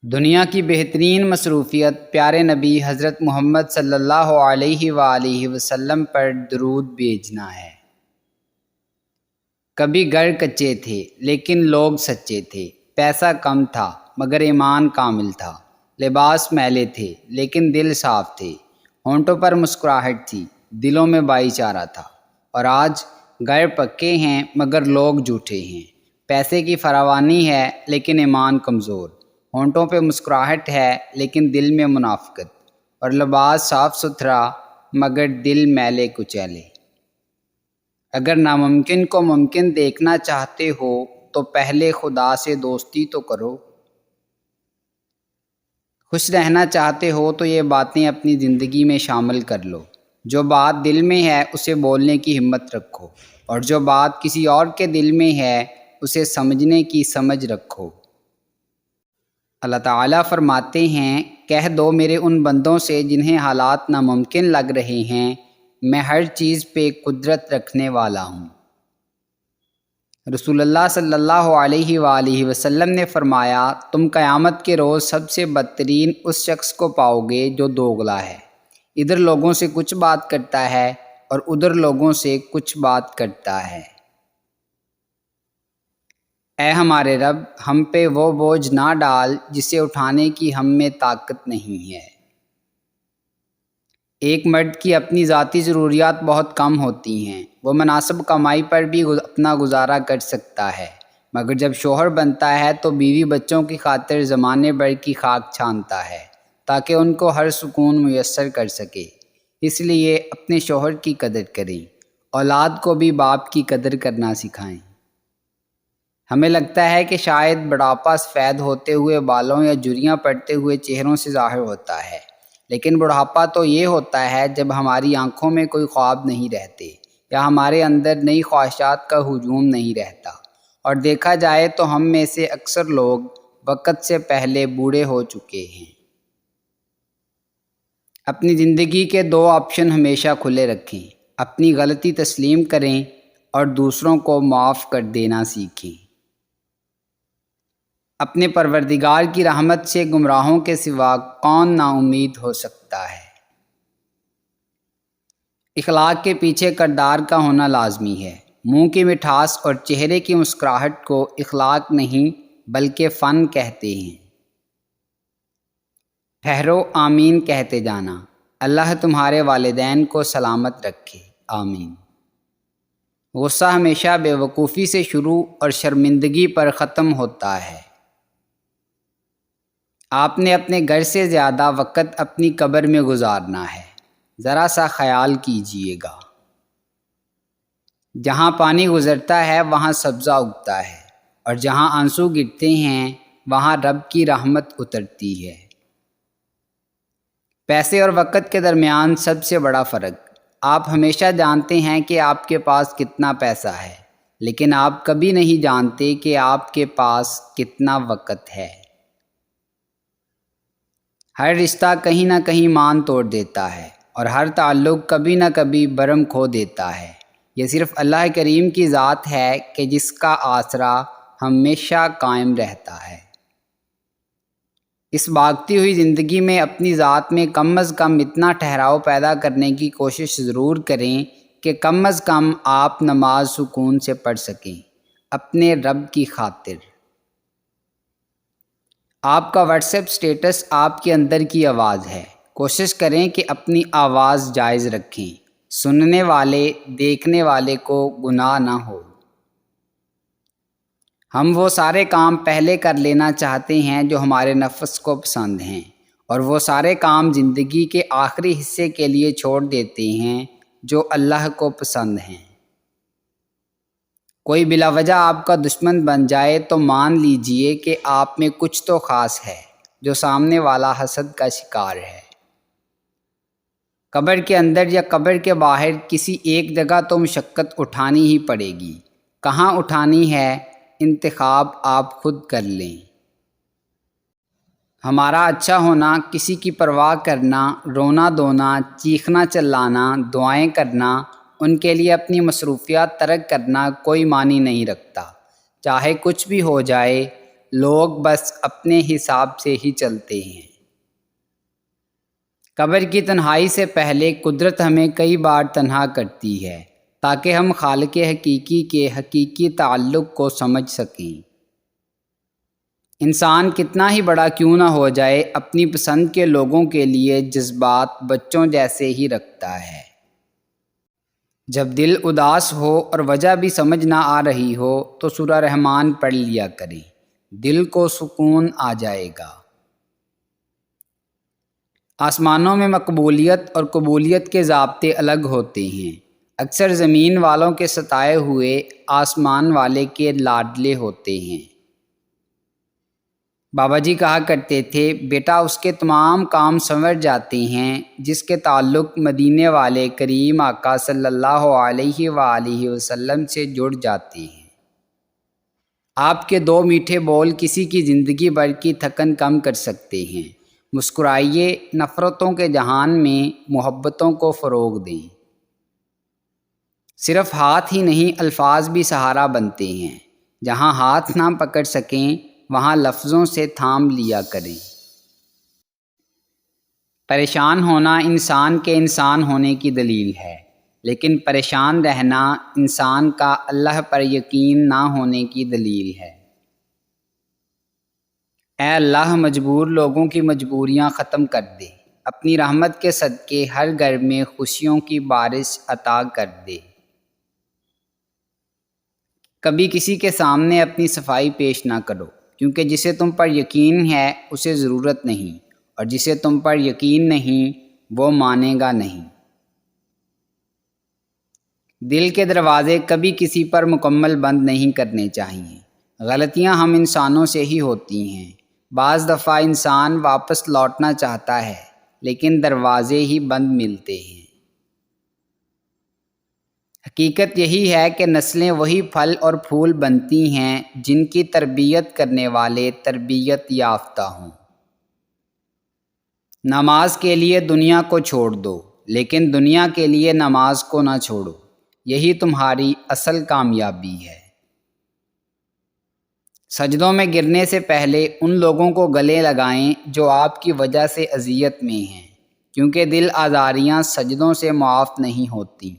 دنیا کی بہترین مصروفیت پیارے نبی حضرت محمد صلی اللہ علیہ وآلہ وسلم پر درود بھیجنا ہے۔ کبھی گھر کچے تھے لیکن لوگ سچے تھے، پیسہ کم تھا مگر ایمان کامل تھا، لباس میلے تھے لیکن دل صاف تھے، ہونٹوں پر مسکراہٹ تھی، دلوں میں بھائی چارہ تھا۔ اور آج گھر پکے ہیں مگر لوگ جھوٹے ہیں، پیسے کی فراوانی ہے لیکن ایمان کمزور، ہونٹوں پہ مسکراہٹ ہے لیکن دل میں منافقت، اور لباس صاف ستھرا مگر دل میلے کچیلے۔ اگر ناممکن کو ممکن دیکھنا چاہتے ہو تو پہلے خدا سے دوستی تو کرو۔ خوش رہنا چاہتے ہو تو یہ باتیں اپنی زندگی میں شامل کر لو۔ جو بات دل میں ہے اسے بولنے کی ہمت رکھو، اور جو بات کسی اور کے دل میں ہے اسے سمجھنے کی سمجھ رکھو۔ اللہ تعالیٰ فرماتے ہیں، کہہ دو میرے ان بندوں سے جنہیں حالات ناممکن لگ رہے ہیں، میں ہر چیز پہ قدرت رکھنے والا ہوں۔ رسول اللہ صلی اللہ علیہ وآلہ وسلم نے فرمایا، تم قیامت کے روز سب سے بدترین اس شخص کو پاؤ گے جو دوغلا ہے، ادھر لوگوں سے کچھ بات کرتا ہے اور ادھر لوگوں سے کچھ بات کرتا ہے۔ اے ہمارے رب، ہم پہ وہ بوجھ نہ ڈال جسے اٹھانے کی ہم میں طاقت نہیں ہے۔ ایک مرد کی اپنی ذاتی ضروریات بہت کم ہوتی ہیں، وہ مناسب کمائی پر بھی اپنا گزارا کر سکتا ہے، مگر جب شوہر بنتا ہے تو بیوی بچوں کی خاطر زمانے بھر کی خاک چھانتا ہے تاکہ ان کو ہر سکون میسر کر سکے۔ اس لیے اپنے شوہر کی قدر کریں، اولاد کو بھی باپ کی قدر کرنا سکھائیں۔ ہمیں لگتا ہے کہ شاید بڑھاپا سفید ہوتے ہوئے بالوں یا جھریاں پڑتے ہوئے چہروں سے ظاہر ہوتا ہے، لیکن بڑھاپا تو یہ ہوتا ہے جب ہماری آنکھوں میں کوئی خواب نہیں رہتے یا ہمارے اندر نئی خواہشات کا ہجوم نہیں رہتا، اور دیکھا جائے تو ہم میں سے اکثر لوگ وقت سے پہلے بوڑھے ہو چکے ہیں۔ اپنی زندگی کے دو آپشن ہمیشہ کھلے رکھیں، اپنی غلطی تسلیم کریں اور دوسروں کو معاف کر دینا سیکھیں۔ اپنے پروردگار کی رحمت سے گمراہوں کے سوا کون نا امید ہو سکتا ہے؟ اخلاق کے پیچھے کردار کا ہونا لازمی ہے۔ منہ کی مٹھاس اور چہرے کی مسکراہٹ کو اخلاق نہیں بلکہ فن کہتے ہیں۔ ٹھہرو آمین کہتے جانا، اللہ تمہارے والدین کو سلامت رکھے، آمین۔ غصہ ہمیشہ بے وقوفی سے شروع اور شرمندگی پر ختم ہوتا ہے۔ آپ نے اپنے گھر سے زیادہ وقت اپنی قبر میں گزارنا ہے، ذرا سا خیال کیجئے گا۔ جہاں پانی گزرتا ہے وہاں سبزہ اگتا ہے، اور جہاں آنسو گرتے ہیں وہاں رب کی رحمت اترتی ہے۔ پیسے اور وقت کے درمیان سب سے بڑا فرق، آپ ہمیشہ جانتے ہیں کہ آپ کے پاس کتنا پیسہ ہے، لیکن آپ کبھی نہیں جانتے کہ آپ کے پاس کتنا وقت ہے۔ ہر رشتہ کہیں نہ کہیں مان توڑ دیتا ہے، اور ہر تعلق کبھی نہ کبھی برہم کھو دیتا ہے۔ یہ صرف اللہ کریم کی ذات ہے کہ جس کا آسرا ہمیشہ قائم رہتا ہے۔ اس بھاگتی ہوئی زندگی میں اپنی ذات میں کم از کم اتنا ٹھہراؤ پیدا کرنے کی کوشش ضرور کریں کہ کم از کم آپ نماز سکون سے پڑھ سکیں، اپنے رب کی خاطر۔ آپ کا واٹس ایپ سٹیٹس آپ کے اندر کی آواز ہے، کوشش کریں کہ اپنی آواز جائز رکھیں، سننے والے دیکھنے والے کو گناہ نہ ہو۔ ہم وہ سارے کام پہلے کر لینا چاہتے ہیں جو ہمارے نفس کو پسند ہیں، اور وہ سارے کام زندگی کے آخری حصے کے لیے چھوڑ دیتے ہیں جو اللہ کو پسند ہیں۔ کوئی بلا وجہ آپ کا دشمن بن جائے تو مان لیجئے کہ آپ میں کچھ تو خاص ہے جو سامنے والا حسد کا شکار ہے۔ قبر کے اندر یا قبر کے باہر کسی ایک جگہ تو مشقت اٹھانی ہی پڑے گی، کہاں اٹھانی ہے انتخاب آپ خود کر لیں۔ ہمارا اچھا ہونا، کسی کی پرواہ کرنا، رونا دھونا، چیخنا چلانا، دعائیں کرنا، ان کے لیے اپنی مصروفیات ترک کرنا کوئی معنی نہیں رکھتا۔ چاہے کچھ بھی ہو جائے، لوگ بس اپنے حساب سے ہی چلتے ہیں۔ قبر کی تنہائی سے پہلے قدرت ہمیں کئی بار تنہا کرتی ہے تاکہ ہم خالق حقیقی کے حقیقی تعلق کو سمجھ سکیں۔ انسان کتنا ہی بڑا کیوں نہ ہو جائے، اپنی پسند کے لوگوں کے لیے جذبات بچوں جیسے ہی رکھتا ہے۔ جب دل اداس ہو اور وجہ بھی سمجھ نہ آ رہی ہو تو سورہ رحمان پڑھ لیا کریں، دل کو سکون آ جائے گا۔ آسمانوں میں مقبولیت اور قبولیت کے ضابطے الگ ہوتے ہیں۔ اکثر زمین والوں کے ستائے ہوئے آسمان والے کے لاڈلے ہوتے ہیں۔ بابا جی کہا کرتے تھے، بیٹا اس کے تمام کام سنور جاتے ہیں جس کے تعلق مدینے والے کریم آقا صلی اللہ علیہ وآلہ وسلم سے جڑ جاتے ہیں۔ آپ کے دو میٹھے بول کسی کی زندگی بھر کی تھکن کم کر سکتے ہیں۔ مسکرائیے، نفرتوں کے جہان میں محبتوں کو فروغ دیں۔ صرف ہاتھ ہی نہیں، الفاظ بھی سہارا بنتے ہیں۔ جہاں ہاتھ نہ پکڑ سکیں وہاں لفظوں سے تھام لیا کریں۔ پریشان ہونا انسان کے انسان ہونے کی دلیل ہے، لیکن پریشان رہنا انسان کا اللہ پر یقین نہ ہونے کی دلیل ہے۔ اے اللہ، مجبور لوگوں کی مجبوریاں ختم کر دے، اپنی رحمت کے صدقے ہر گھر میں خوشیوں کی بارش عطا کر دے۔ کبھی کسی کے سامنے اپنی صفائی پیش نہ کرو، کیونکہ جسے تم پر یقین ہے اسے ضرورت نہیں، اور جسے تم پر یقین نہیں وہ مانے گا نہیں۔ دل کے دروازے کبھی کسی پر مکمل بند نہیں کرنے چاہیے۔ غلطیاں ہم انسانوں سے ہی ہوتی ہیں۔ بعض دفعہ انسان واپس لوٹنا چاہتا ہے لیکن دروازے ہی بند ملتے ہیں۔ حقیقت یہی ہے کہ نسلیں وہی پھل اور پھول بنتی ہیں جن کی تربیت کرنے والے تربیت یافتہ ہوں۔ نماز کے لیے دنیا کو چھوڑ دو، لیکن دنیا کے لیے نماز کو نہ چھوڑو، یہی تمہاری اصل کامیابی ہے۔ سجدوں میں گرنے سے پہلے ان لوگوں کو گلے لگائیں جو آپ کی وجہ سے اذیت میں ہیں، کیونکہ دل آزاریاں سجدوں سے معاف نہیں ہوتی۔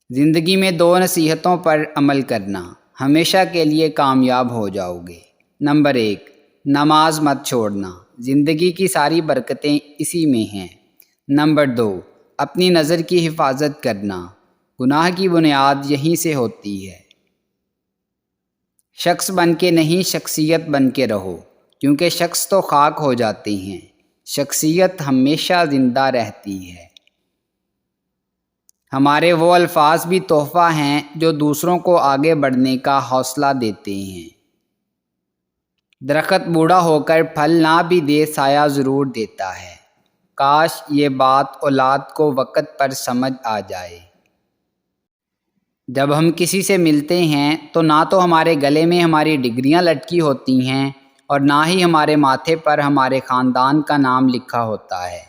زندگی میں دو نصیحتوں پر عمل کرنا، ہمیشہ کے لیے کامیاب ہو جاؤ گے۔ نمبر 1، نماز مت چھوڑنا، زندگی کی ساری برکتیں اسی میں ہیں۔ نمبر 2، اپنی نظر کی حفاظت کرنا، گناہ کی بنیاد یہیں سے ہوتی ہے۔ شخص بن کے نہیں، شخصیت بن کے رہو، کیونکہ شخص تو خاک ہو جاتے ہیں، شخصیت ہمیشہ زندہ رہتی ہے۔ ہمارے وہ الفاظ بھی تحفہ ہیں جو دوسروں کو آگے بڑھنے کا حوصلہ دیتے ہیں۔ درخت بوڑھا ہو کر پھل نہ بھی دے، سایہ ضرور دیتا ہے۔ کاش یہ بات اولاد کو وقت پر سمجھ آ جائے۔ جب ہم کسی سے ملتے ہیں تو نہ تو ہمارے گلے میں ہماری ڈگریاں لٹکی ہوتی ہیں اور نہ ہی ہمارے ماتھے پر ہمارے خاندان کا نام لکھا ہوتا ہے۔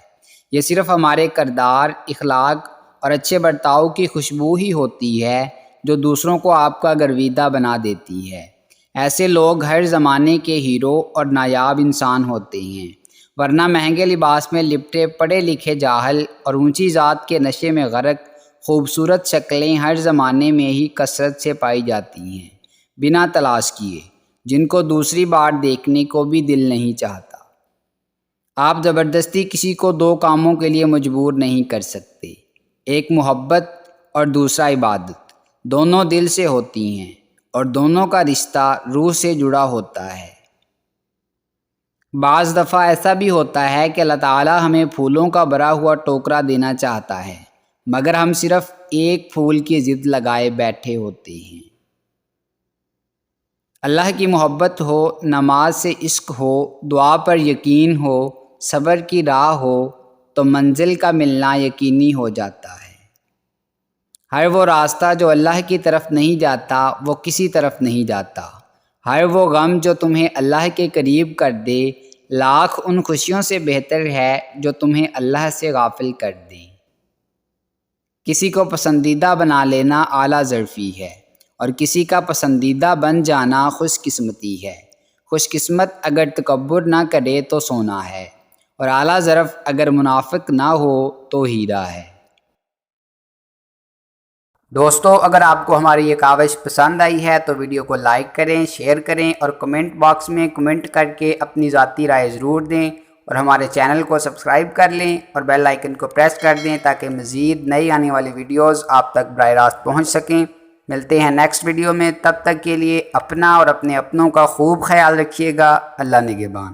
یہ صرف ہمارے کردار، اخلاق اور اچھے برتاؤ کی خوشبو ہی ہوتی ہے جو دوسروں کو آپ کا گرویدہ بنا دیتی ہے۔ ایسے لوگ ہر زمانے کے ہیرو اور نایاب انسان ہوتے ہیں، ورنہ مہنگے لباس میں لپٹے پڑھے لکھے جاہل اور اونچی ذات کے نشے میں غرق خوبصورت شکلیں ہر زمانے میں ہی کثرت سے پائی جاتی ہیں، بنا تلاش کیے، جن کو دوسری بار دیکھنے کو بھی دل نہیں چاہتا۔ آپ زبردستی کسی کو دو کاموں کے لیے مجبور نہیں کر سکتے، ایک محبت اور دوسرا عبادت، دونوں دل سے ہوتی ہیں اور دونوں کا رشتہ روح سے جڑا ہوتا ہے۔ بعض دفعہ ایسا بھی ہوتا ہے کہ اللہ تعالیٰ ہمیں پھولوں کا بھرا ہوا ٹوکرا دینا چاہتا ہے، مگر ہم صرف ایک پھول کی ضد لگائے بیٹھے ہوتے ہیں۔ اللہ کی محبت ہو، نماز سے عشق ہو، دعا پر یقین ہو، صبر کی راہ ہو تو منزل کا ملنا یقینی ہو جاتا ہے۔ ہر وہ راستہ جو اللہ کی طرف نہیں جاتا وہ کسی طرف نہیں جاتا۔ ہر وہ غم جو تمہیں اللہ کے قریب کر دے لاکھ ان خوشیوں سے بہتر ہے جو تمہیں اللہ سے غافل کر دیں۔ کسی کو پسندیدہ بنا لینا اعلیٰ ظرفی ہے، اور کسی کا پسندیدہ بن جانا خوش قسمتی ہے۔ خوش قسمت اگر تکبر نہ کرے تو سونا ہے، اور اعلیٰ ظرف اگر منافق نہ ہو تو ہیرا ہے۔ دوستو، اگر آپ کو ہماری یہ کاوش پسند آئی ہے تو ویڈیو کو لائک کریں، شیئر کریں اور کمنٹ باکس میں کمنٹ کر کے اپنی ذاتی رائے ضرور دیں، اور ہمارے چینل کو سبسکرائب کر لیں اور بیل آئیکن کو پریس کر دیں تاکہ مزید نئی آنے والی ویڈیوز آپ تک براہ راست پہنچ سکیں۔ ملتے ہیں نیکسٹ ویڈیو میں، تب تک کے لیے اپنا اور اپنے اپنوں کا خوب خیال رکھیے گا۔ اللہ نگہبان۔